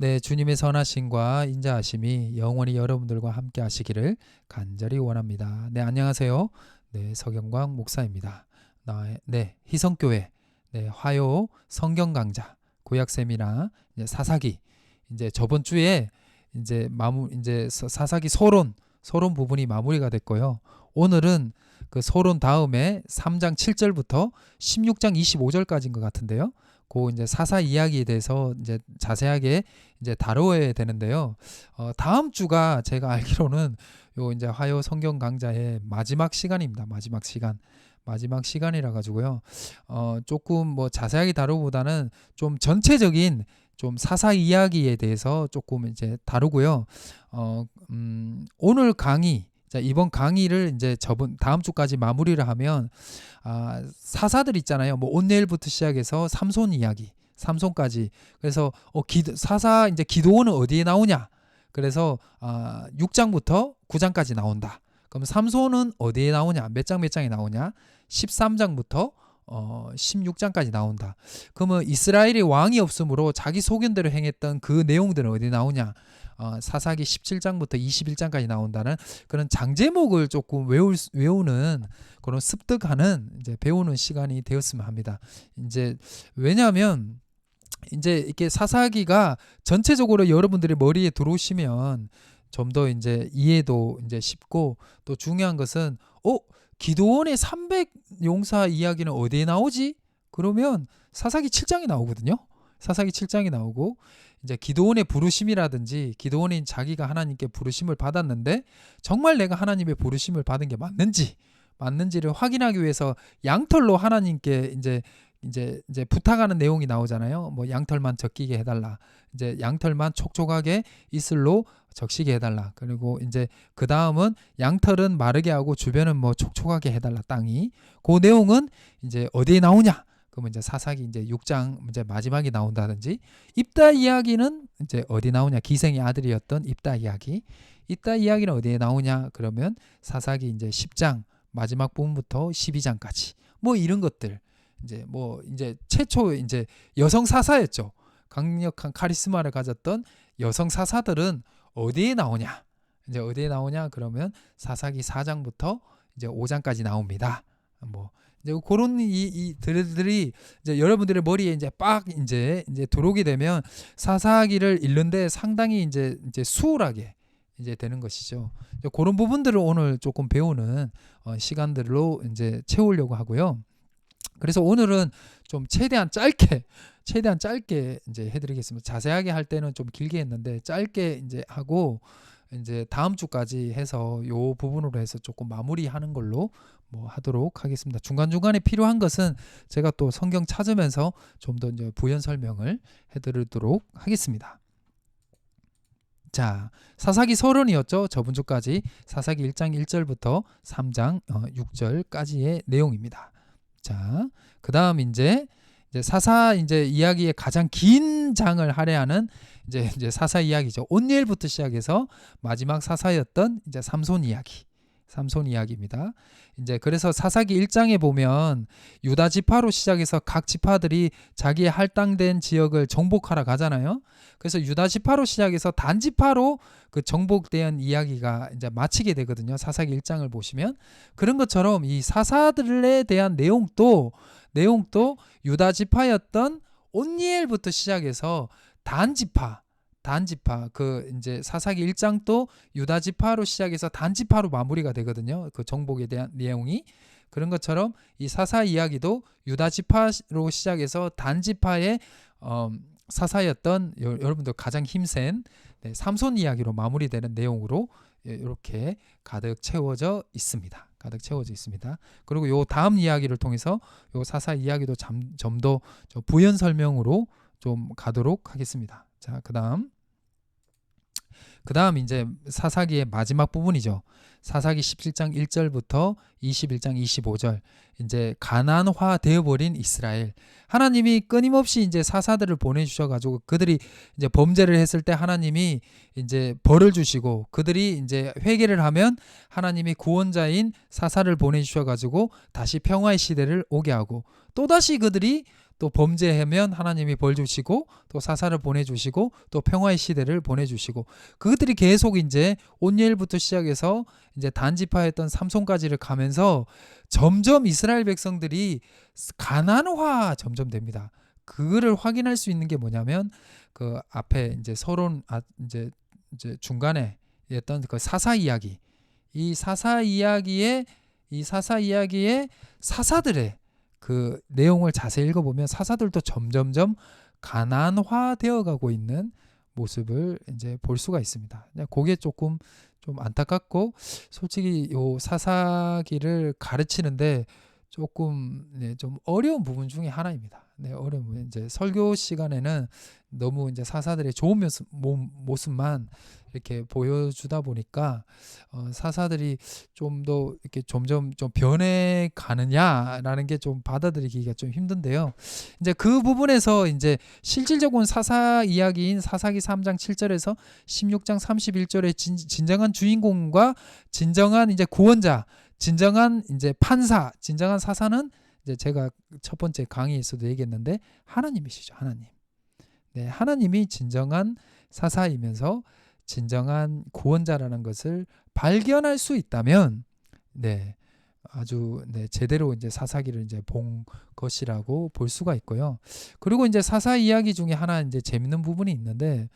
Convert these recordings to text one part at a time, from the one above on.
네, 주님의 선하심과 인자하심이 영원히 여러분들과 함께 하시기를 간절히 원합니다. 네, 안녕하세요. 네, 서경광 목사입니다. 희성교회, 네, 화요 성경 강좌, 구약 세미나, 이제 사사기, 이제 저번 주에 이제 사사기 서론 부분이 마무리가 됐고요. 오늘은 그 서론 다음에 3장 7절부터 16장 25절까지인 것 같은데요. 그 이제 사사 이야기에 대해서 이제 자세하게 이제 다뤄야 되는데요. 다음 주가 제가 알기로는 요 이제 화요 성경 강좌의 마지막 시간입니다. 마지막 시간이라 가지고요. 조금 뭐 자세하게 다루보다는 좀 전체적인 좀 사사 이야기에 대해서 조금 이제 다루고요. 오늘 강의, 자, 이번 강의를 이제 다음 주까지 마무리를 하면 사사들 있잖아요. 뭐 온넬부터 시작해서 삼손 이야기, 삼손까지. 그래서 사사 이제 기도원은 어디에 나오냐? 그래서 6장부터 9장까지 나온다. 그럼 삼손은 어디에 나오냐? 몇 장에 나오냐? 13장부터 16장까지 나온다. 그러면 이스라엘이 왕이 없으므로 자기 소견대로 행했던 그 내용들은 어디 나오냐? 사사기 17장부터 21장까지 나온다는 그런 장제목을 조금 외우는 그런 습득하는 이제 배우는 시간이 되었으면 합니다. 이제 왜냐하면 이제 이렇게 사사기가 전체적으로 여러분들의 머리에 들어오시면 좀 더 이제 이해도 이제 쉽고, 또 중요한 것은 기도원의 300 용사 이야기는 어디에 나오지? 그러면 사사기 7장이 나오거든요. 사사기 7장이 나오고, 이제 기도원의 부르심이라든지 기도원인 자기가 하나님께 부르심을 받았는데 정말 내가 하나님의 부르심을 받은 게 맞는지를 확인하기 위해서 양털로 하나님께 이제 부탁하는 내용이 나오잖아요. 뭐 양털만 적히게 해달라. 이제 양털만 촉촉하게 이슬로 적시게 해달라. 그리고 이제 그 다음은 양털은 마르게 하고 주변은 뭐 촉촉하게 해달라. 땅이. 그 내용은 이제 어디에 나오냐? 그러면 이제 사사기 이제 6장 이제 마지막에 나온다든지, 입다 이야기는 이제 어디 나오냐? 기생의 아들이었던 입다 이야기. 입다 이야기는 어디에 나오냐? 그러면 사사기 이제 10장 마지막 부분부터 12장까지. 뭐 이런 것들. 이제 최초 이제 여성 사사였죠. 강력한 카리스마를 가졌던 여성 사사들은 어디에 나오냐? 이제 어디에 나오냐? 그러면 사사기 4장부터 이제 5장까지 나옵니다. 뭐 이제 그런 이 들들이 이제 여러분들의 머리에 이제 이제 들어오게 되면 사사기를 읽는데 상당히 이제 수월하게 이제 되는 것이죠. 이제 그런 부분들을 오늘 조금 배우는 시간들로 이제 채우려고 하고요. 그래서 오늘은 좀 최대한 짧게 이제 해드리겠습니다. 자세하게 할 때는 좀 길게 했는데 짧게 이제 하고, 이제 다음 주까지 해서 요 부분으로 해서 조금 마무리하는 걸로 뭐 하도록 하겠습니다. 중간중간에 필요한 것은 제가 또 성경 찾으면서 좀 더 이제 부연 설명을 해드리도록 하겠습니다. 자, 사사기 서론이었죠. 저번 주까지 사사기 1장 1절부터 3장 6절까지의 내용입니다. 자, 그 다음 이제 사사 이제 이야기의 가장 긴 장을 할애하는 이제 사사 이야기죠. 온니엘부터 시작해서 마지막 사사였던 이제 삼손 이야기입니다. 이제 그래서 사사기 1장에 보면 유다 지파로 시작해서 각 지파들이 자기의 할당된 지역을 정복하러 가잖아요. 그래서 유다 지파로 시작해서 단 지파로 그 정복된 이야기가 이제 마치게 되거든요. 사사기 1장을 보시면 그런 것처럼 이 사사들에 대한 내용도 유다 지파였던 온니엘부터 시작해서 단 지파 그 이제 사사기 1장도 유다 지파로 시작해서 단 지파로 마무리가 되거든요. 그 정복에 대한 내용이. 그런 것처럼 이 사사 이야기도 유다 지파로 시작해서 단 지파의 사사였던 여러분들 가장 힘센 삼손 이야기로 마무리되는 내용으로 이렇게 가득 채워져 있습니다. 그리고 요 다음 이야기를 통해서 요 사사 이야기도 좀 더 부연 설명으로 좀 가도록 하겠습니다. 자, 그다음 이제 사사기의 마지막 부분이죠. 사사기 17장 1절부터 21장 25절. 이제 가난화 되어버린 이스라엘. 하나님이 끊임없이 이제 사사들을 보내주셔가지고 그들이 이제 범죄를 했을 때 하나님이 이제 벌을 주시고, 그들이 이제 회개를 하면 하나님이 구원자인 사사를 보내주셔가지고 다시 평화의 시대를 오게 하고, 또다시 그들이 또 범죄하면 하나님이 벌 주시고 또 사사를 보내주시고 또 평화의 시대를 보내주시고 그것들이 계속 이제 온니엘부터 시작해서 이제 단지파였던 삼손까지를 가면서 점점 이스라엘 백성들이 가난화 점점 됩니다. 그거를 확인할 수 있는 게 뭐냐면 그 앞에 이제 서론 이제 중간에 했던 그 사사 이야기, 이 사사 이야기의 사사들의 그 내용을 자세히 읽어보면 사사들도 점점점 가난화되어 가고 있는 모습을 이제 볼 수가 있습니다. 그게 조금 좀 안타깝고 솔직히 요 사사기를 가르치는데 조금 좀 어려운 부분 중에 하나입니다. 어려운 부분. 이제 설교 시간에는 너무 이제 사사들의 좋은 모습만 이렇게 보여주다 보니까 사사들이 좀 더 이렇게 점점 좀 변해 가느냐라는 게 좀 받아들이기가 좀 힘든데요. 이제 그 부분에서 이제 실질적인 사사 이야기인 사사기 3장 7절에서 16장 31절의 진정한 주인공과 진정한 이제 구원자, 진정한 이제 판사, 진정한 사사는 이제 제가 첫 번째 강의에서도 얘기했는데 하나님이시죠. 하나님. 네, 하나님이 진정한 사사이면서 진정한 구원자라는 것을 발견할 수 있다면, 네, 아주 제대로 이제 사사기를 이제 본 것이라고 볼 수가 있고요. 그리고 이제 사사 이야기 중에 하나 이제 재밌는 부분이 있는데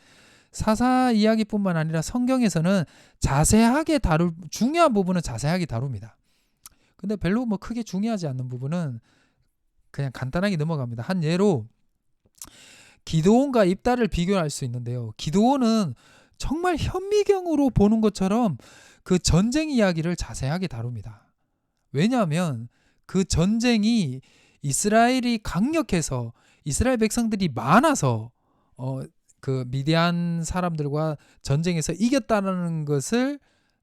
사사 이야기뿐만 아니라 성경에서는 자세하게 중요한 부분은 자세하게 다룹니다. 근데 별로 뭐 크게 중요하지 않는 부분은 그냥 간단하게 넘어갑니다. 한 예로 기드온과 입다를 비교할 수 있는데요. 기드온은 정말 현미경으로 보는 것처럼 그 전쟁 이야기를 자세하게 다룹니다. 왜냐하면 그 전쟁이 이스라엘이 강력해서 이스라엘 백성들이 많아서 그 미디안 사람들과 전쟁에서 이겼다는 것을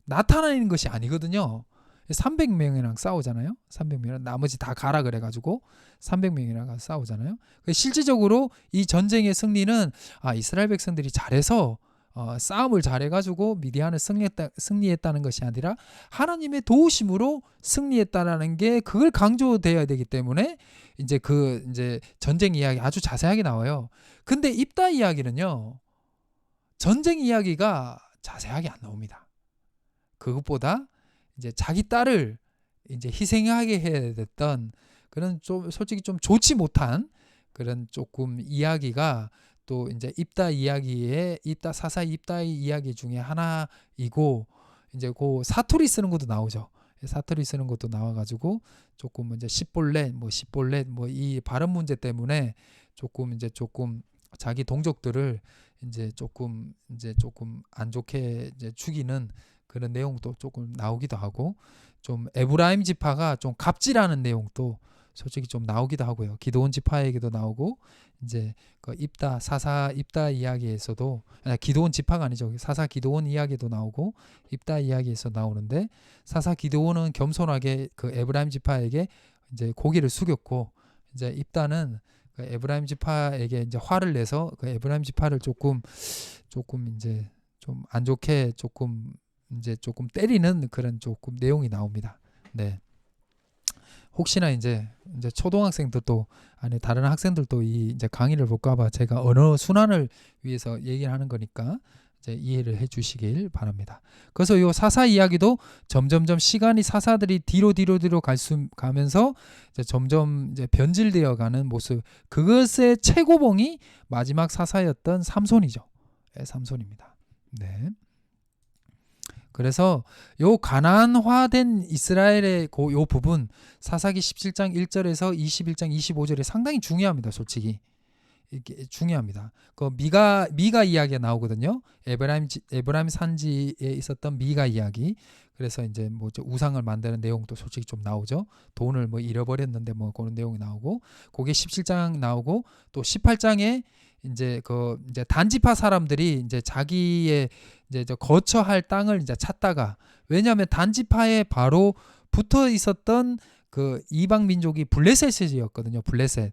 나타내는 것이 아니거든요. 300명이랑 싸우잖아요. 300명이랑 나머지 다 가라 그래가지고 300명이랑 싸우잖아요. 실질적으로 이 전쟁의 승리는 이스라엘 백성들이 잘해서 싸움을 잘해가지고 미디안을 승리했다는 것이 아니라 하나님의 도우심으로 승리했다라는 게 그걸 강조되어야 되기 때문에 이제 전쟁 이야기 아주 자세하게 나와요. 근데 입다 이야기는요, 전쟁 이야기가 자세하게 안 나옵니다. 그것보다 이제 자기 딸을 이제 희생하게 해야 됐던 그런 좀 솔직히 좀 좋지 못한 그런 조금 이야기가 또 이제 사사 입다 이야기 중에 하나이고 이제 그 사투리 쓰는 것도 나오죠. 사투리 쓰는 것도 나와가지고 조금 이제 십볼렛 뭐 이 발음 문제 때문에 조금 자기 동족들을 이제 조금 안 좋게 이제 죽이는 그런 내용도 조금 나오기도 하고 좀 에브라임 지파가 좀 갑질하는 내용도 솔직히 좀 나오기도 하고요. 기드온 지파에게도 나오고 이제 그 사사 입다 이야기에서도 기드온 지파가 아니죠. 사사 기드온 이야기도 나오고 입다 이야기에서 나오는데 사사 기드온은 겸손하게 그 에브라임 지파에게 이제 고개를 숙였고 이제 입다는 그 에브라임 지파에게 이제 화를 내서 그 에브라임 지파를 조금 이제 좀 안 좋게 조금 때리는 그런 조금 내용이 나옵니다. 네. 혹시나 이제 초등학생들도 아니 다른 학생들도 이 이제 강의를 볼까봐 제가 언어 순환을 위해서 얘기를 하는 거니까 이제 이해를 해주시길 바랍니다. 그래서 이 사사 이야기도 점점점 시간이 사사들이 뒤로 가면서 이제 점점 이제 변질되어가는 모습. 그것의 최고봉이 마지막 사사였던 삼손이죠. 네, 삼손입니다. 네. 그래서 요 가난화된 이스라엘의 요 부분 사사기 17장 1절에서 21장 25절이 상당히 중요합니다. 솔직히 이게 중요합니다. 그 미가 이야기가 나오거든요. 에브라임 산지에 있었던 미가 이야기. 그래서 이제 뭐 우상을 만드는 내용도 솔직히 좀 나오죠. 돈을 뭐 잃어버렸는데 뭐 그런 내용이 나오고, 그게 17장 나오고 또 18장에 이제 단지파 사람들이 이제 자기의 이제 거처할 땅을 이제 찾다가, 왜냐하면 단지파에 바로 붙어 있었던 그 이방 민족이 블레셋이었거든요. 블레셋.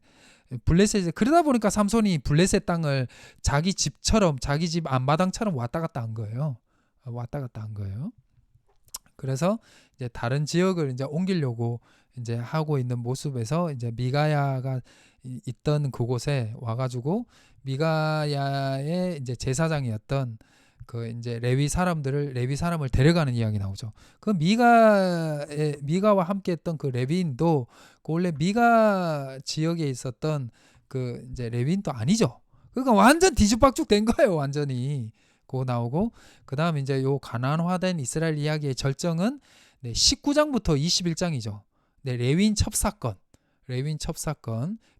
그러다 보니까 삼손이 블레셋 땅을 자기 집처럼, 자기 집 앞마당처럼 왔다 갔다 한 거예요. 그래서 이제 다른 지역을 이제 옮기려고 이제 하고 있는 모습에서 이제 미가야가 있던 그곳에 와가지고 미가야의 이제 제사장이었던 그 이제 레위 사람을 데려가는 이야기 나오죠. 그 미가와 함께했던 그 레위인도 그 원래 미가 지역에 있었던 그 이제 레위인도 아니죠. 그러니까 완전 뒤죽박죽 된 거예요, 완전히. 그거 나오고 그 다음 이제 요 가나안화된 이스라엘 이야기의 절정은 19장부터 21장이죠. 레위인 첩사건,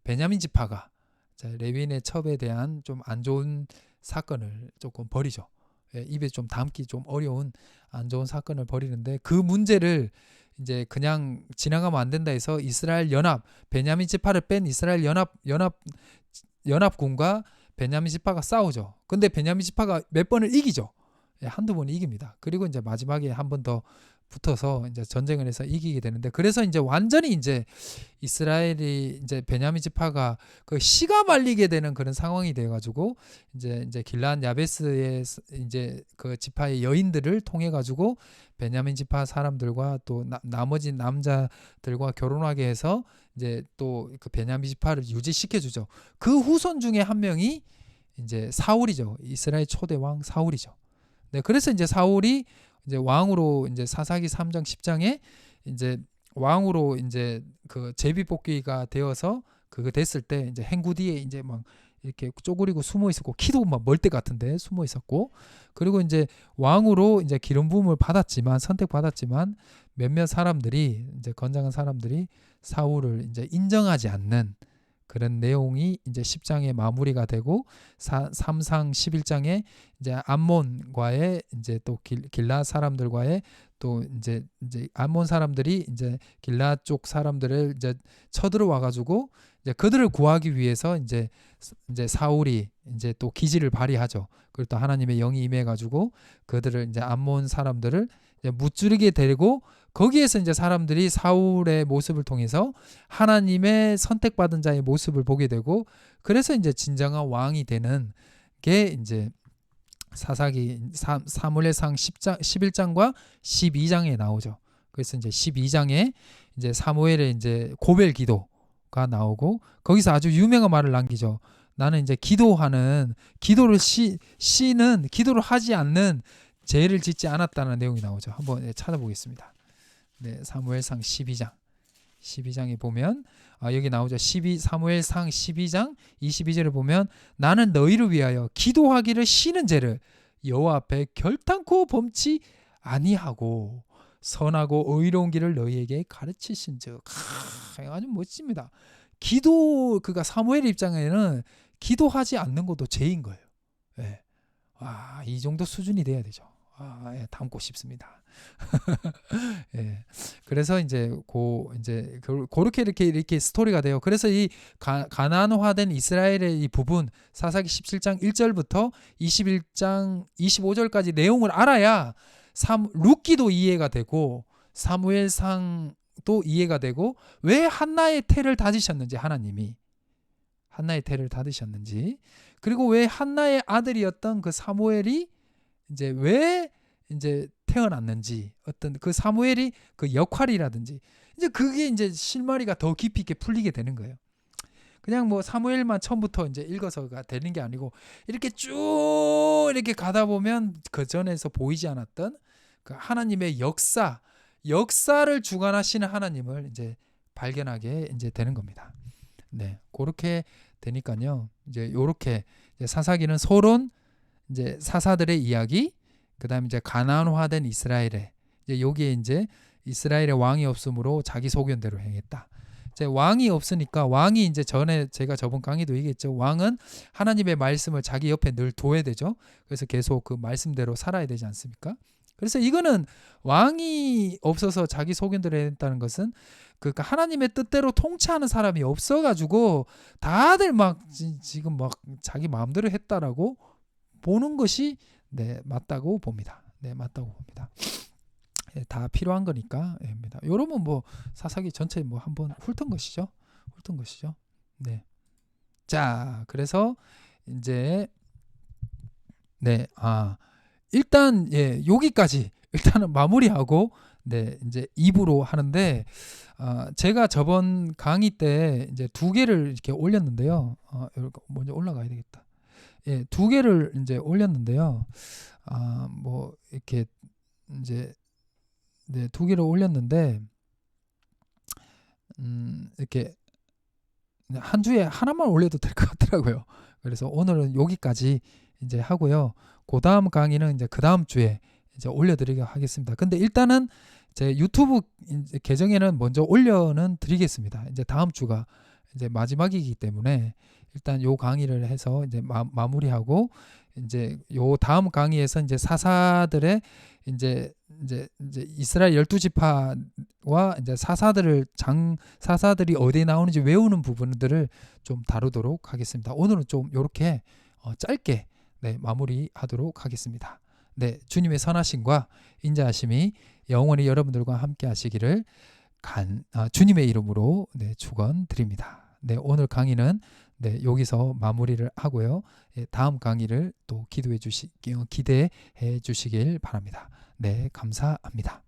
베냐민 지파가 레위인의 첩에 대한 좀 안 좋은 사건을 조금 벌이죠. 입에 좀 담기 좀 어려운 안 좋은 사건을 벌이는데 그 문제를 이제 그냥 지나가면 안 된다 해서 이스라엘 연합, 베냐민 지파를 뺀 이스라엘 연합군과 베냐민 지파가 싸우죠. 근데 베냐민 지파가 몇 번을 이기죠. 한두 번 이깁니다. 그리고 이제 마지막에 한 번 더 붙어서 이제 전쟁을 해서 이기게 되는데 그래서 이제 완전히 이제 이스라엘이 이제 베냐민 지파가 그 씨가 말리게 되는 그런 상황이 돼 가지고 이제 길르앗 야베스의 이제 그 지파의 여인들을 통해 가지고 베냐민 지파 사람들과 또 나머지 남자들과 결혼하게 해서 이제 또 그 베냐민 지파를 유지시켜 주죠. 그 후손 중에 한 명이 이제 사울이죠. 이스라엘 초대 왕 사울이죠. 네, 그래서 이제 사울이 이제 왕으로 이제 사사기 3장 10장에 이제 왕으로 이제 그 제비뽑기가 되어서 그거 됐을 때 이제 행구 뒤에 이제 막 이렇게 쪼그리고 숨어 있었고 키도 막 멀대 같은데 숨어 있었고 그리고 이제 왕으로 이제 기름 부음을 받았지만 선택받았지만 몇몇 사람들이 이제 건장한 사람들이 사울을 이제 인정하지 않는 그런 내용이 이제 10장에 마무리가 되고 3상 11장에 이제 암몬과의 이제 또 길라 사람들과의 또 이제 암몬 사람들이 이제 길라 쪽 사람들을 이제 쳐들어와 가지고 이제 그들을 구하기 위해서 이제 사울이 이제 또 기지를 발휘하죠. 그리고 또 하나님의 영이 임해 가지고 그들을 이제 암몬 사람들을 이제 무찌르게 되고 거기에서 이제 사람들이 사울의 모습을 통해서 하나님의 선택받은 자의 모습을 보게 되고 그래서 이제 진정한 왕이 되는 게 이제 사무엘상 11장과 12장에 나오죠. 그래서 이제 12장에 이제 사무엘의 이제 고별 기도가 나오고 거기서 아주 유명한 말을 남기죠. 나는 이제 기도를 하지 않는 죄를 짓지 않았다는 내용이 나오죠. 한번 찾아보겠습니다. 네, 사무엘상 12장에 보면 여기 나오죠. 사무엘상 12장 22절을 보면 나는 너희를 위하여 기도하기를 싫은 죄를 여호와 앞에 결단코 범치 아니하고 선하고 의로운 길을 너희에게 가르치신즉. 아주 멋집니다. 그가 사무엘 입장에는 기도하지 않는 것도 죄인 거예요. 네. 이 정도 수준이 돼야 되죠. 담고 싶습니다. 예. 그래서 이제 그렇게 이렇게 스토리가 돼요. 그래서 이 가나안화된 이스라엘의 이 부분 사사기 17장 1절부터 21장 25절까지 내용을 알아야 룻기도 이해가 되고 사무엘상도 이해가 되고 왜 한나의 태를 닫으셨는지 하나님이 한나의 태를 닫으셨는지 그리고 왜 한나의 아들이었던 그 사무엘이 이제 왜 이제 태어났는지 어떤 그 사무엘이 그 역할이라든지 이제 그게 이제 실마리가 더 깊이 있게 풀리게 되는 거예요. 그냥 뭐 사무엘만 처음부터 이제 읽어서가 되는 게 아니고 이렇게 쭉 이렇게 가다 보면 그 전에서 보이지 않았던 그 하나님의 역사를 주관하시는 하나님을 이제 발견하게 이제 되는 겁니다. 네, 그렇게 되니까요. 이제 요렇게 사사기는 서론 이제 사사들의 이야기, 그다음에 이제 가나안화된 이스라엘의 이제 여기에 이제 이스라엘의 왕이 없으므로 자기 소견대로 행했다. 이제 왕이 없으니까 왕이 이제 전에 제가 저번 강의도 얘기했죠. 왕은 하나님의 말씀을 자기 옆에 늘 둬야 되죠. 그래서 계속 그 말씀대로 살아야 되지 않습니까? 그래서 이거는 왕이 없어서 자기 소견대로 했다는 것은 그러니까 하나님의 뜻대로 통치하는 사람이 없어가지고 다들 막 지금 막 자기 마음대로 했다라고 보는 것이 맞다고 봅니다. 맞다고 봅니다. 다 필요한 거니까입니다. 여러분 뭐 사사기 전체 뭐 한번 훑은 것이죠. 네. 자, 그래서 이제 일단 여기까지 일단은 마무리하고 네, 이제 2부로 하는데 제가 저번 강의 때 이제 2개를 이렇게 올렸는데요. 이렇게 먼저 올라가야 되겠다. 예, 2개를 이제 올렸는데요. 뭐 이렇게 이제 네, 2개를 올렸는데 이렇게 한 주에 하나만 올려도 될 것 같더라고요. 그래서 오늘은 여기까지 이제 하고요. 그 다음 강의는 이제 그 다음 주에 이제 올려드리도록 하겠습니다. 근데 일단은 제 유튜브 이제 계정에는 먼저 올려는 드리겠습니다. 이제 다음 주가 이제 마지막이기 때문에 일단 요 강의를 해서 이제 마무리하고 이제 요 다음 강의에서 이제 사사들의 이제 이스라엘 12지파와 이제 사사들이 어디에 나오는지 외우는 부분들을 좀 다루도록 하겠습니다. 오늘은 좀 요렇게 짧게 네, 마무리하도록 하겠습니다. 네, 주님의 선하심과 인자하심이 영원히 여러분들과 함께 하시기를 주님의 이름으로 네, 축원드립니다. 네, 오늘 강의는 네, 여기서 마무리를 하고요. 다음 강의를 또 기대해 주시길 바랍니다. 네, 감사합니다.